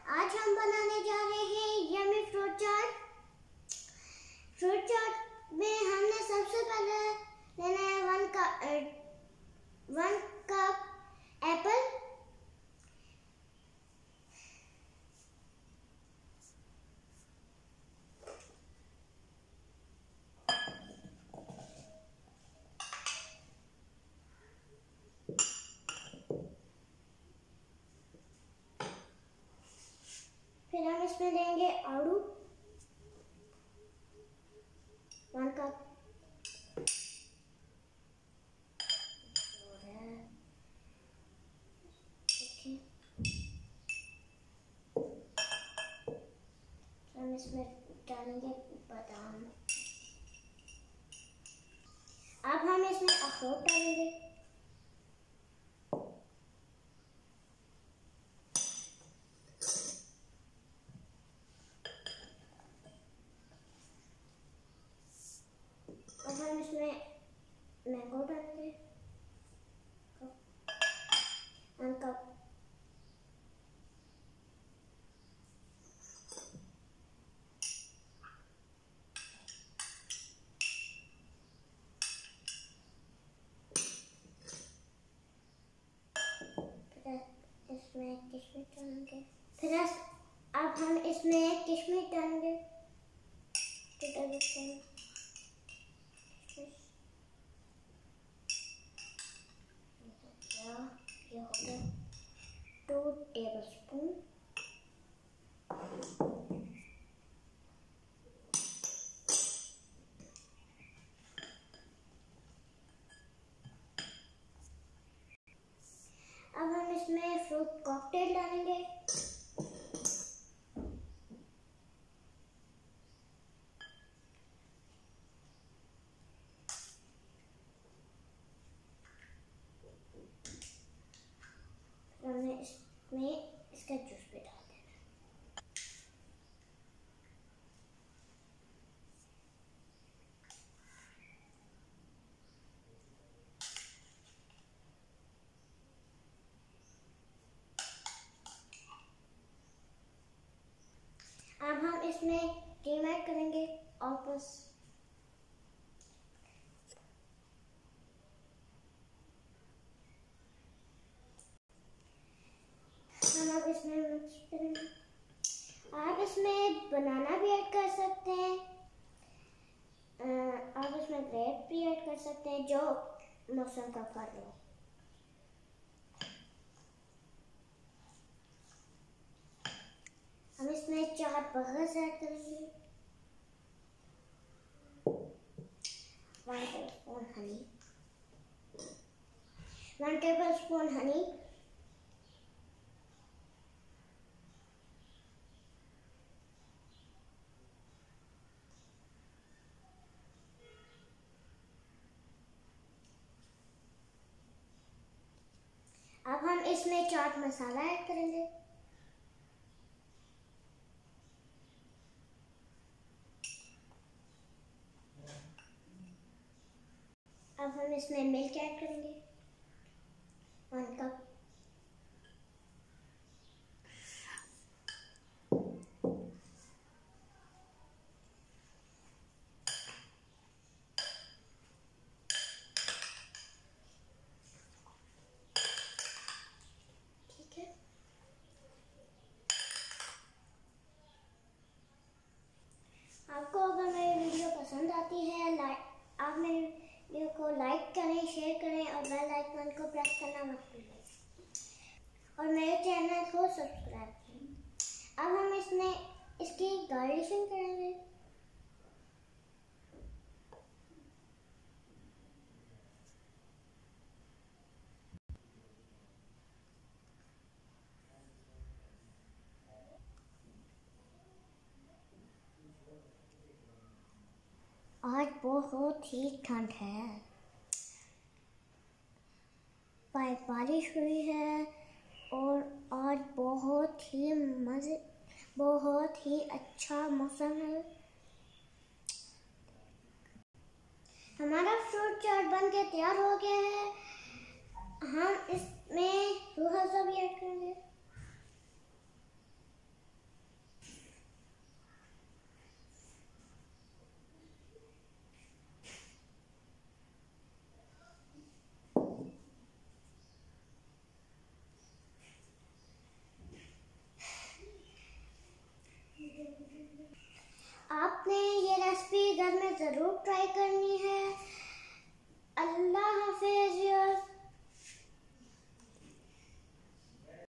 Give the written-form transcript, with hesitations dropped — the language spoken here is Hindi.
आज हम बनाने जा रहे हैं यम्मी फ्रूट चाट। फ्रूट चाट में हमने सबसे पहले लेना है 1 कप एप्पल, फिर हम इसमें लेंगे आड़ू 1 कप, हम इसमें डालेंगे बादाम। अब हम इसमें अखरोट डालेंगे, अब हम इसमें मैंगो डालेंगे 1 कप, इसमें किशमिश डालेंगे, फिर अब हम इसमें किशमिश डालेंगे, ये हो गया 2 टेबलस्पून। अब हम इसमें फ्रूट कॉकटेल डालेंगे, हमने इसमें इसका जूस भी डाल देना। अब हम इसमें क्रीम ऐड करेंगे और बस हम अब इसमें मिक्स करेंगे। आप इसमें बनाना भी ऐड कर सकते हैं, आप इसमें ग्रेप भी ऐड कर सकते हैं, जो मौसम का फल हो। हम इसमें 4 मगज ऐड करेंगे, 1 टेबलस्पून हनी, 1 टेबलस्पून हनी, अब हम इसमें चाट मसाला ऐड करेंगे, अब हम इसमें मिल्क ऐड करेंगे 1 कप, ठीक है। आपको अगर मेरी वीडियो पसंद आती है, आप मेरी वीडियो को लाइक करें, शेयर करें और बेल आइकन को प्रेस करना मत भूलें और मेरे चैनल को सब्सक्राइब करें। अब हम इसमें इसकी गार्निशिंग करेंगे। आज बहुत ही ठंड है, बारिश हुई है और आज बहुत ही अच्छा मौसम है। हमारा फ्रूट चाट बन के तैयार हो गया है। हम इसमें रूहअफ़ज़ा भी ऐड करेंगे। आपने ये रेसिपी घर में ज़रूर ट्राई करनी है। अल्लाह हाफिज़।